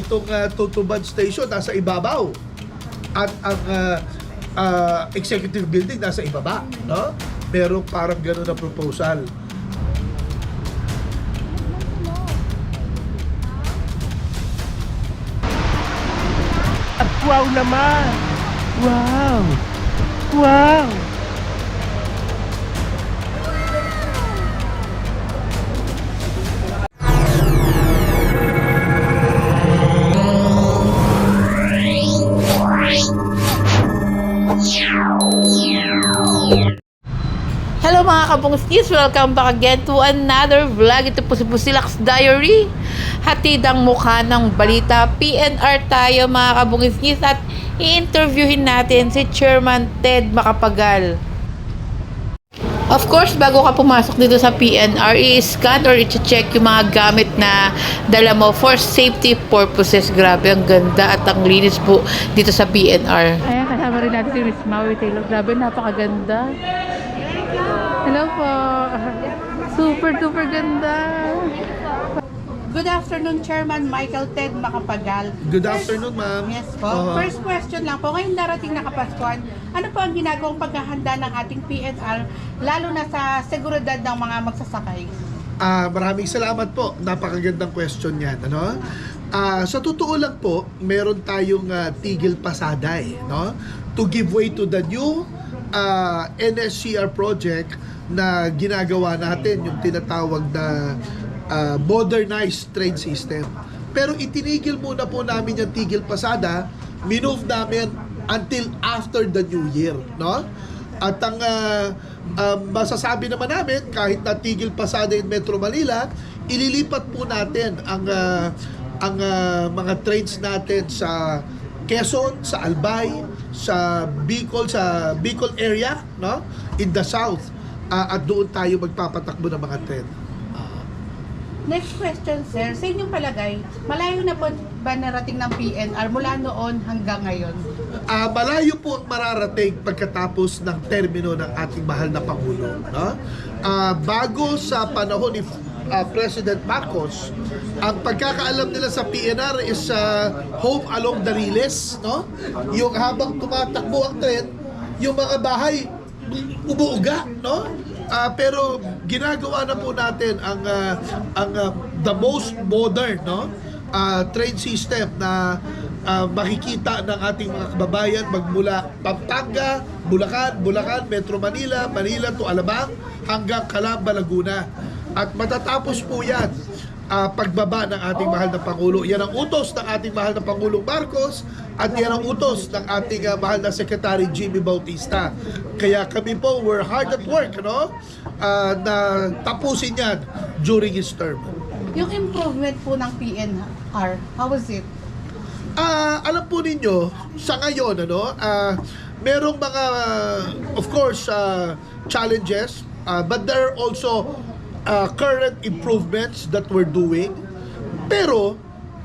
itong Tutubad Station nasa ibabaw at ang executive building nasa ibaba, no? Merong parang gano'n na proposal. At wow naman! Wow! Wow! Hello mga kabungskis! Welcome back again to another vlog. Ito po si Pusilax Diary. Hatid ang mukha ng balita. PNR tayo mga kabungskis at i-interviewin natin si Chairman Ted Macapagal. Of course, bago ka pumasok dito sa PNR, i-scan or i-check yung mga gamit na dala mo for safety purposes. Grabe, ang ganda at ang linis po dito sa PNR. Ayan, kasama rin natin si Miss Maui Taylor. Grabe, napakaganda. Hello po. Super duper ganda. Good afternoon, Chairman Michael Ted Macapagal. Good afternoon, ma'am. Yes po. First question lang po, ngayong darating na Kapaskuhan, ano po ang ginagawang paghahanda ng ating PNR, lalo na sa seguridad ng mga magsasakay? Maraming salamat po. Napakagandang question yan. Ano? Sa totoo lang po, meron tayong tigil pasaday, no? To give way to the new NSCR project na ginagawa natin, yung tinatawag na modernized train system. Pero itinigil muna po namin yung tigil pasada, minove namin until after the new year, no? At ang masasabi naman namin, kahit na tigil pasada in Metro Manila, ililipat po natin ang mga trains natin sa Quezon, sa Albay, sa Bicol area, no? In the south. At doon tayo magpapatakbo ng mga train. Next question, sir. Sa inyong palagay, malayo na po ba narating ng PNR mula noon hanggang ngayon? Malayo po ang mararating pagkatapos ng termino ng ating mahal na Pangulo, no? Bago sa panahon ni President Marcos, ang pagkakaalam nila sa PNR is home along the Riles, no? Yung habang tumatakbo ang tren, yung mga bahay umuuga, no? Pero ginagawa na po natin ang the most modern, no? Train system na makikita ng ating mga kababayan magmula Pampanga, Bulacan, Metro Manila, Manila to Alabang hanggang Calamba, Laguna. At matatapos po yan pagbaba ng ating mahal na Pangulo. Yan ang utos ng ating mahal na Pangulong Marcos at yan ang utos ng ating mahal na Secretary Jimmy Bautista. Kaya kami po, we're hard at work, no? Na tapusin yan during his term. Yung improvement po ng PNR, how was it? Alam po ninyo, sa ngayon, ano, merong mga, of course, challenges, but there are also current improvements that we're doing. Pero,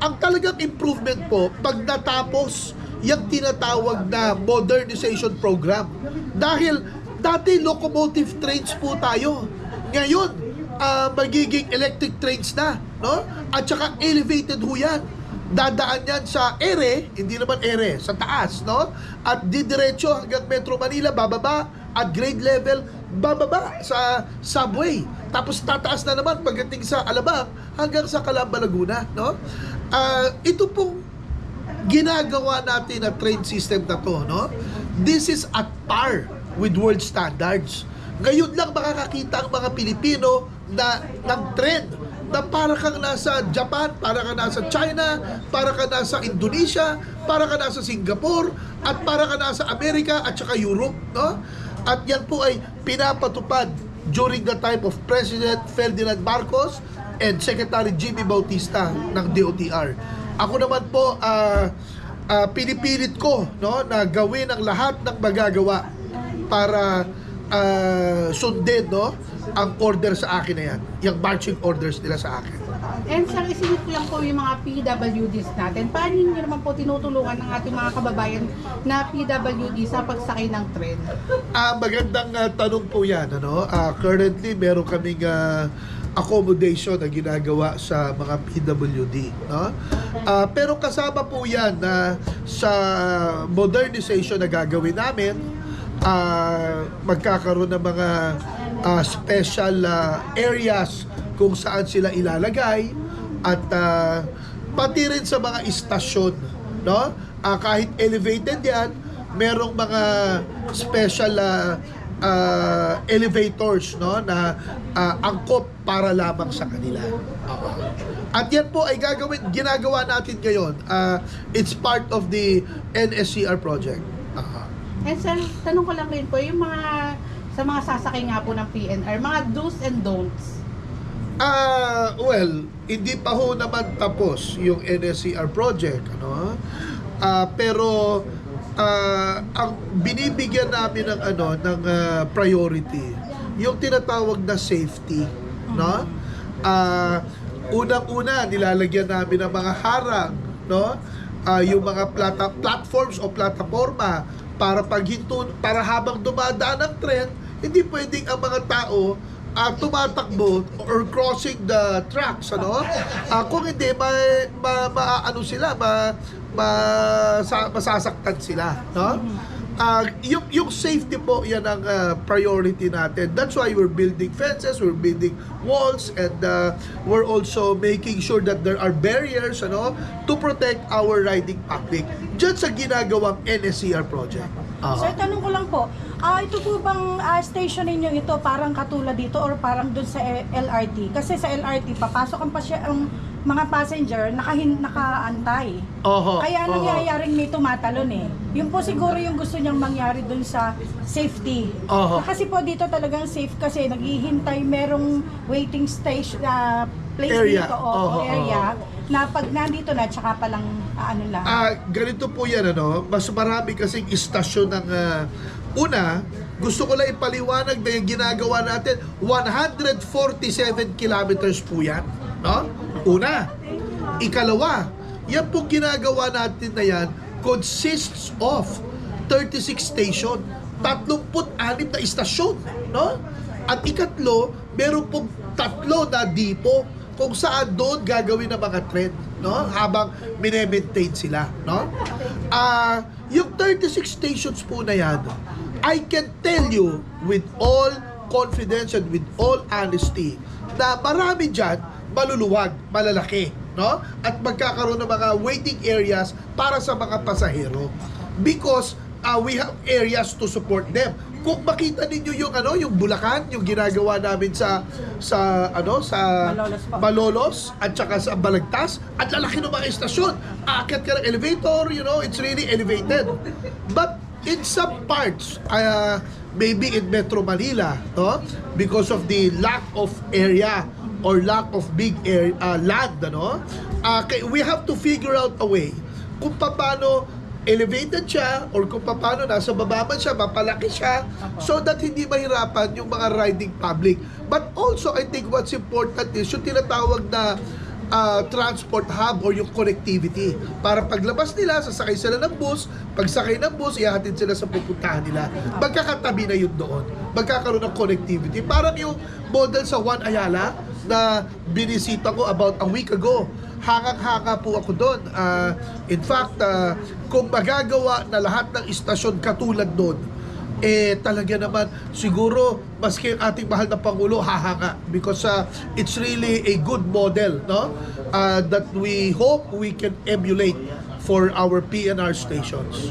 ang talagang improvement po, pag natapos yung tinatawag na modernization program. Dahil dati locomotive trains po tayo. Ngayon, magiging electric trains na, no? At saka elevated ho yan. Dadaan yan sa ere, hindi naman ere, sa taas, no? At didiretso hanggang Metro Manila, bababa, at grade level, bababa sa subway. Tapos tataas na naman pagdating sa Alabang hanggang sa Calamba, Laguna, no? Ito pong ginagawa natin na train system na to, no? This is at par with world standards. Ngayon lang makakakita ang mga Pilipino na ng trend na para kang nasa Japan, para kang nasa China, para kang nasa Indonesia, para kang nasa Singapore, at para kang nasa Amerika at saka Europe, no? At yan po ay pinapatupad during the time of President Ferdinand Marcos and Secretary Jimmy Bautista ng DOTR. Ako naman po, pinipilit ko, no, na gawin ang lahat ng magagawa para sundin, no, ang order sa akin na yan, yung marching orders nila sa akin. And sir, isinip lang po yung mga PWDs natin. Paano nyo naman po tinutulungan ng ating mga kababayan na PWD sa pagsakay ng tren? Magandang tanong po yan. Ano? Currently, meron kaming accommodation na ginagawa sa mga PWD, no? Pero kasama po yan na sa modernization na gagawin namin, magkakaroon ng mga special areas kung saan sila ilalagay at pati rin sa mga istasyon, no? Kahit elevated yan, merong mga special elevators, no, na angkop para lamang sa kanila. At yan po ay ginagawa natin ngayon. It's part of the NSCR project. And sir, tanong ko lang rin po, yung sa mga sasakay nga po ng PNR, mga do's and don'ts. Well, hindi pa ho naman tapos yung NSCR project, ano? Pero ang binibigyan namin ng priority, yung tinatawag na safety, no? Unang-una nilalagyan namin ng mga harang, no? Yung mga platforms o plataforma para para habang dumadaan ang tren, hindi pwedeng ang mga tao tumatakbo or crossing the tracks, ano? Kung hindi, masasaktan sila, no? Yung safety po, yan ang priority natin. That's why we're building fences, we're building walls, and we're also making sure that there are barriers, ano, to protect our riding public. Diyan sa ginagawang NSCR project. Sir, tanong ko lang po, ito po bang station ninyo ito parang katulad dito or parang dun sa LRT? Kasi sa LRT, papasok ang mga passenger nakaantay. Kaya nangyayaring may tumatalon eh. Yun po siguro yung gusto niyang mangyari dun sa safety. Kasi po dito talagang safe kasi naghihintay, merong waiting station, place Area. dito o area na pag nandito na, tsaka palang lang. Ganito po yan, ano? Mas marami kasing istasyon ng una, gusto ko lang ipaliwanag na yung ginagawa natin, 147 kilometers po yan, no? Una. Ikalawa, yan po ginagawa natin na yan consists of 36 station, 36 na istasyon, no? At ikatlo, meron pong 3 na depot kung saan doon gagawin ng mga trend, no? Habang mine-maintain sila, no? Yung 36 stations po na yan, I can tell you with all confidence and with all honesty na marami dyan maluluwag, malalaki, no? At magkakaroon ng mga waiting areas para sa mga pasahero because we have areas to support them. Kung makita ninyo yung Bulacan, yung ginagawa namin sa Malolos at saka sa Balagtas, at lalaki ng mga estasyon. Aakyat ka ng elevator, it's really elevated. But in some parts, maybe in Metro Manila, no? Because of the lack of area or lack of big land, no? We have to figure out a way kung paano elevated siya or kung paano nasa baba man siya, mapalaki siya so that hindi mahirapan yung mga riding public. But also, I think what's important is yung tinatawag na transport hub or yung connectivity. Para paglabas nila, sasakay sila ng bus, pagsakay ng bus, ihahatid sila sa pupuntahan nila. Magkakatabi na yun doon. Magkakaroon ng connectivity. Parang yung model sa Juan Ayala na binisita ko about a week ago. Hangang-hanga po ako doon. In fact, kung magagawa na lahat ng istasyon katulad doon, talaga naman siguro maski ang ating mahal na Pangulo hahanga because it's really a good model, no? That we hope we can emulate for our PNR stations.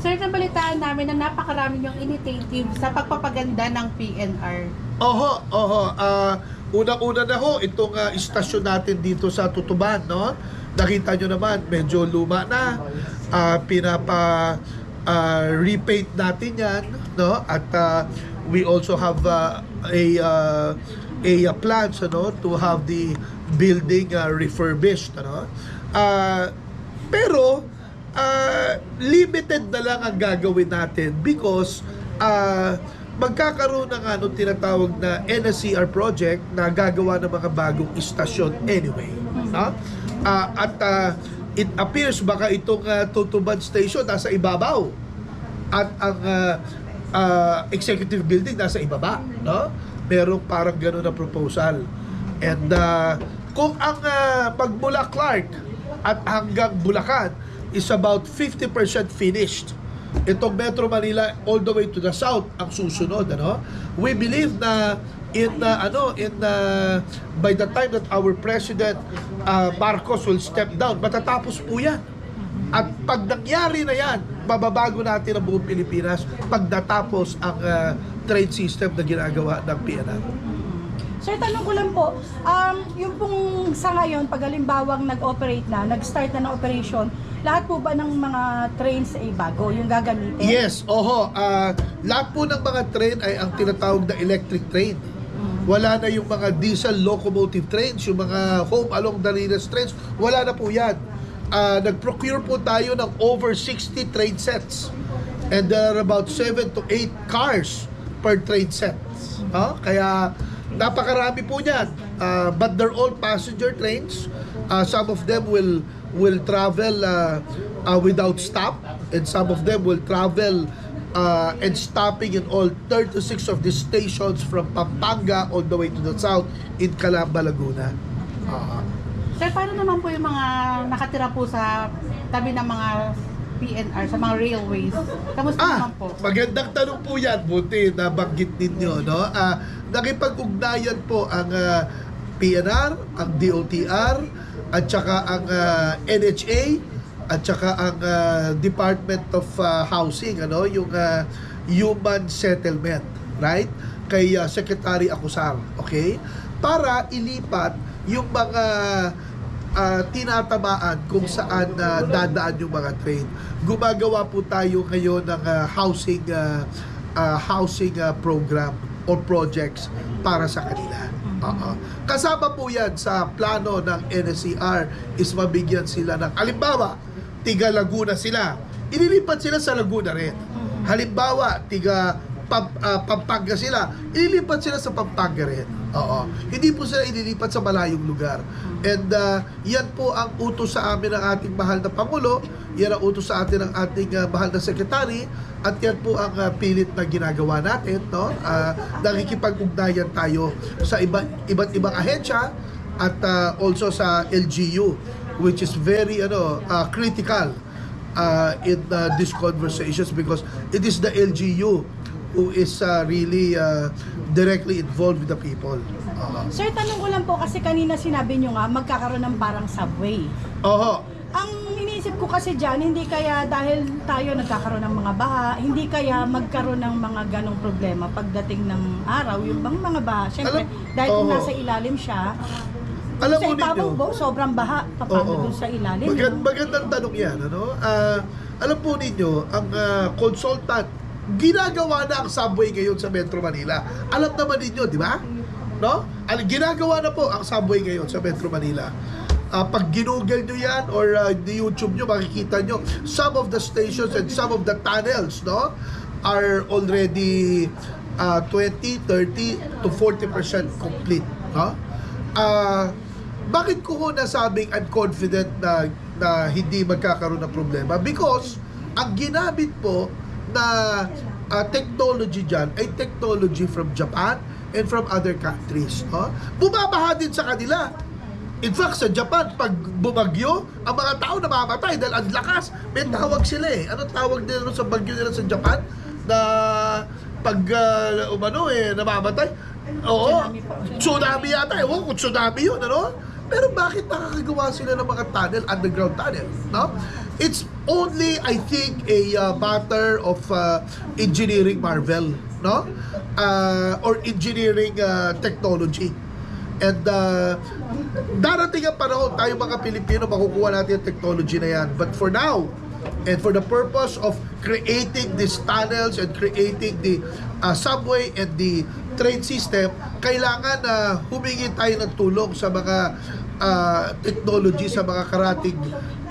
Sir, nabalitaan namin na napakarami yung initiative sa pagpapaganda ng PNR. Unang-una na ho, itong istasyon natin dito sa Tutuban, no? Nakita nyo naman, medyo luma na. Repaint natin yan, no? At we also have a plans, ano, to have the building refurbished, ano? Pero limited na lang ang gagawin natin because magkakaroon ng tinatawag na NSCR project na gagawa ng mga bagong istasyon anyway, no? It appears baka itong Tutuban Station nasa ibabaw at ang executive building nasa ibaba, no? Merong parang gano'n na proposal. And kung ang magmula Clark at hanggang Bulacan is about 50% finished, itong Metro Manila all the way to the south ang susunod, ano? We believe na by the time that our President Marcos will step down, matatapos po yan. At pag nangyari na yan, mababago natin ang buong Pilipinas pag natapos ang trade system na ginagawa ng PNR. Sir, tanong ko lang po, yung pong sa ngayon, pag halimbawang nag-operate na, nag-start na ng operation, lahat po ba ng mga trains ay bago, yung gagamitin? Yes, oho. Lahat po ng mga train ay ang tinatawag na electric train. Wala na yung mga diesel locomotive trains, yung mga home along the railways trains, wala na po yan. Nag-procure po tayo ng over 60 train sets. And there are about 7 to 8 cars per train set. Kaya napakarami po niyan. But they're all passenger trains. Some of them will travel without stop, and some of them will travel and stopping in all 36 of the stations from Pampanga all the way to the south in Calamba, Laguna. Sir, paano naman po yung mga nakatira po sa tabi ng mga PNR, sa mga railways? Kamusta naman po? Magandang tanong po yan. Buti na banggit ninyo, no? Nakipag-ugnayan po ang PNR, ang DOTR, at saka ang NHA, at saka ang Department of Housing, ano? Yung Human Settlement, right? Kay Secretary Acusar, okay? Para ilipat yung mga tinatamaan kung saan dadaan yung mga train. Gumagawa po tayo ngayon ng housing program or projects para sa kanila. Kasama po yan sa plano ng NSCR is mabigyan sila ng, halimbawa, tiga Laguna sila, ililipat sila sa Laguna rin. Halimbawa, tiga Pampanga sila, ililipat sila sa Pampanga rin. Hindi po sila ililipat sa malayong lugar. And yan po ang utos sa amin ng ating mahal na Pangulo, yan ang utos sa atin ng ating mahal na Secretary, at yan po ang pilit na ginagawa natin, no? Nakikipag-ugnayan tayo sa iba't ibang ahensya at also sa LGU, which is very critical in these conversations because it is the LGU who is really directly involved with the people. Sir, tanong ko lang po kasi kanina sinabi nyo nga magkakaroon ng parang subway. Ang iniisip ko kasi dyan, hindi kaya dahil tayo nagkakaroon ng mga baha, hindi kaya magkaroon ng mga ganong problema pagdating ng araw, yung bang mga baha. Siyempre, dahil kung nasa ilalim siya, alam sa mo ibabaw ninyo, sobrang baha, paano dun sa ilalim? magandang tanong yan, ano? Alam po ninyo, ang consultant, ginagawa na ang subway ngayon sa Metro Manila. Alam naman ninyo, di ba? No? Ginagawa na po ang subway ngayon sa Metro Manila. Pag ginugel nyo yan or di YouTube nyo, makikita nyo some of the stations and some of the tunnels, no, are already 20, 30 to 40% complete, no? Bakit ko nasabing I'm confident na hindi magkakaroon ng problema? Because ang ginamit po na technology dyan ay technology from Japan and from other countries. Bumabaha din sa kanila. In fact, sa Japan, pag bumagyo, ang mga tao namamatay dahil ang lakas. May tawag sila eh. Ano tawag nila sa bagyo nila sa Japan? Na pag namamatay? Oo. Tsunami yata. Ewan kung tsunami yun, ano? Pero bakit nakakagawa sila ng mga tunnel, underground tunnel? No? It's only, I think, a matter of engineering marvel, no? Or engineering technology. And darating ang panahon, tayo mga Pilipino, makukuha natin yung technology na yan. But for now, and for the purpose of creating these tunnels and creating the subway and the train system, kailangan na humingi tayo ng tulong sa mga technology sa mga karating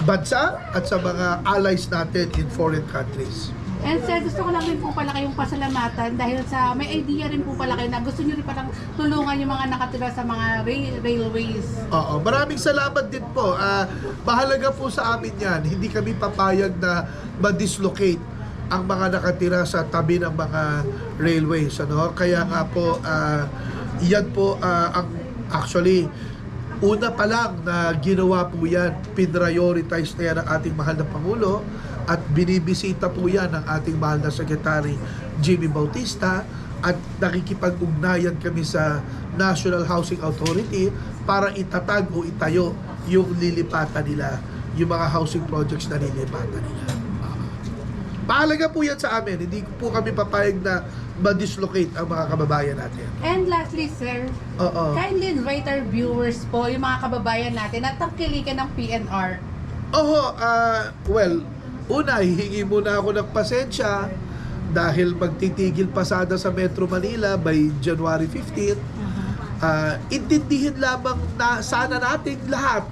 bansa at sa mga allies natin in foreign countries. And sir, gusto ko lang rin po pala kayong pasalamatan dahil sa may idea rin po pala kayo na gusto nyo rin palang tulungan yung mga nakatira sa mga railways. Oo, maraming salamat din po. Mahalaga po sa amin yan. Hindi kami papayag na ma-dislocate ang mga nakatira sa tabi ng mga railways. Ano? Kaya nga po, yan po ang Actually, una pa lang na ginawa po yan, pinrioritize na yan ng ating mahal na Pangulo at binibisita po yan ng ating mahal na Secretary Jimmy Bautista at nakikipag-ugnayan kami sa National Housing Authority para itatag o itayo yung lilipatan nila, yung mga housing projects na lilipatan nila. Mahalaga po yan sa amin. Hindi po kami papayag na ma-dislocate ang mga kababayan natin. And lastly, sir, Oo. kindly invite our viewers po, yung mga kababayan natin, at tangkilikan ng PNR. Well, una, hihingi muna ako ng pasensya dahil magtitigil pasada sa Metro Manila by January 15. Intindihin lamang na sana natin lahat,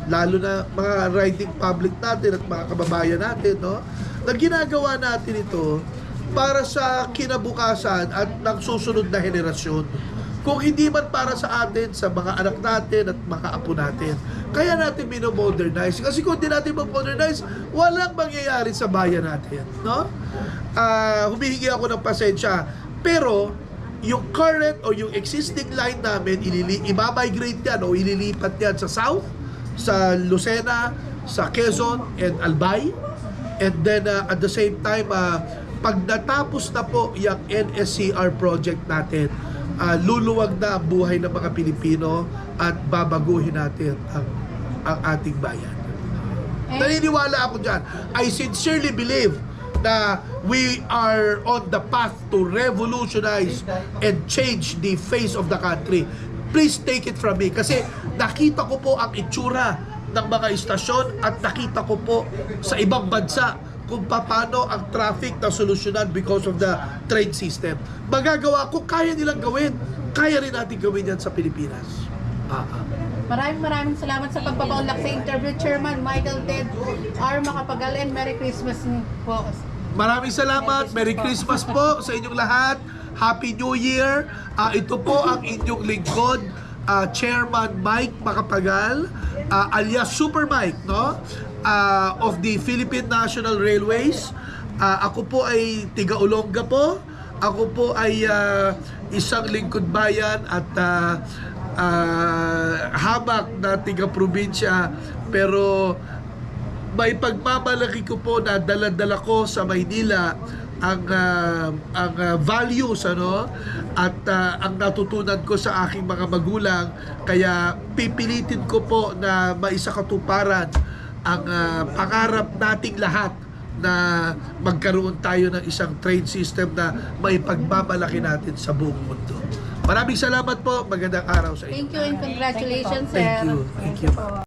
lalo na mga riding public natin at mga kababayan natin, no, na ginagawa natin ito para sa kinabukasan at ng susunod na henerasyon. Kung hindi man para sa atin, sa mga anak natin at mga apo natin. Kaya natin minomodernize. Kasi kung hindi natin modernize, walang mangyayari sa bayan natin. No? Humihingi ako ng pasensya. Pero, yung current o yung existing line namin, i-migrate yan o ililipat yan sa South, sa Lucena, sa Quezon, and Albay. And then, at the same time, pag natapos na po yung NSCR project natin, luluwag na ang buhay ng mga Pilipino at babaguhin natin ang ating bayan. Naniniwala ako dyan. I sincerely believe na we are on the path to revolutionize and change the face of the country. Please take it from me. Kasi nakita ko po ang itsura ng mga istasyon at nakita ko po sa ibang bansa kung paano ang traffic na solusyonan because of the train system. Magagawa ko, kaya nilang gawin. Kaya rin natin gawin yan sa Pilipinas. Maraming salamat sa pagpapaunlak sa interview, Chairman Michael Ted R. Macapagal, and Merry Christmas po. Maraming salamat. Merry Christmas po sa inyong lahat. Happy New Year. Ito po ang inyong lingkod, Chairman Mike Macapagal, alias Super Mike, no? Of the Philippine National Railways. Ako po ay tiga-Olonga po. Ako po ay isang lingkod bayan at hamak na tiga-probinsya. Pero may pagmamalaki ko po na dala-dala ko sa Maynila ang values, ano, at ang natutunan ko sa aking mga magulang. Kaya pipilitin ko po na maisakatuparan ang pangarap nating lahat na magkaroon tayo ng isang train system na may pagmamalaki natin sa buong mundo. Maraming salamat po. Magandang araw sa inyo. Thank you and congratulations, Thank sir. you. Thank you.